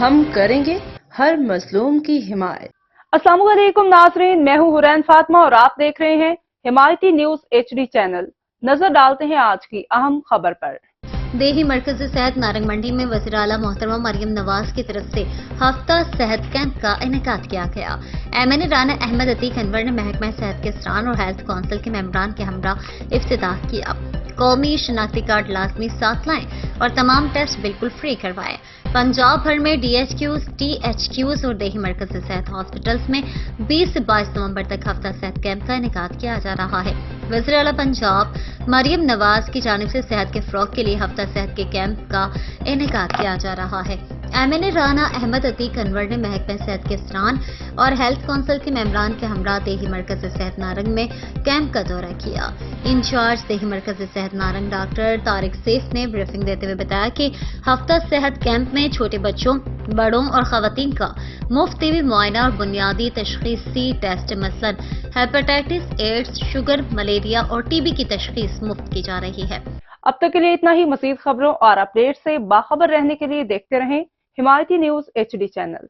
ہم کریں گے ہر مظلوم کی حمایت۔ السلام علیکم ناظرین، میں ہوں حورین فاطمہ اور آپ دیکھ رہے ہیں حمایتی نیوز HD چینل۔ نظر ڈالتے ہیں آج کی اہم خبر پر۔ دیہی مرکز صحت نارنگ منڈی میں وزیر اعلیٰ محترمہ مریم نواز کی طرف سے ہفتہ صحت کیمپ کا انعقاد کیا گیا۔ MNA رانا احمد عتیق انور نے محکمہ صحت کے سران اور ہیلتھ کونسل کے ممبران کے ہمراہ افتتاح کیا۔ قومی شناختی کارڈ لازمی ساتھ لائیں اور تمام ٹیسٹ بالکل فری کروائیں۔ پنجاب بھر میں DHQs، THQs اور دیہی مرکز صحت ہاسپٹلز میں 20 سے 22 نومبر تک ہفتہ صحت کیمپ کا انعقاد کیا جا رہا ہے۔ وزیر اعلیٰ پنجاب مریم نواز کی جانب سے صحت کے فروغ کے لیے ہفتہ صحت کے کیمپ کا انعقاد کیا جا رہا ہے۔ MNA رانا احمد عتیق انور نے محکمہ صحت کے سران اور ہیلتھ کونسل کے ممبران کے ہمراہ دیہی مرکز صحت نارنگ میں کیمپ کا دورہ کیا۔ انچارج دیہی مرکز صحت نارنگ ڈاکٹر طارق سیف نے بریفنگ دیتے ہوئے بتایا کہ ہفتہ صحت کیمپ میں چھوٹے بچوں، بڑوں اور خواتین کا مفت طبی معائنہ اور بنیادی تشخیصی ٹیسٹ مثلاً ہیپاٹائٹس، ایڈز، شوگر، ملیریا اور TB کی تشخیص مفت کی جا رہی ہے۔ اب تک کے لیے اتنا ہی۔ مزید خبروں اور اپڈیٹ سے باخبر رہنے کے لیے دیکھتے رہیں حمایتی نیوز HD چینل۔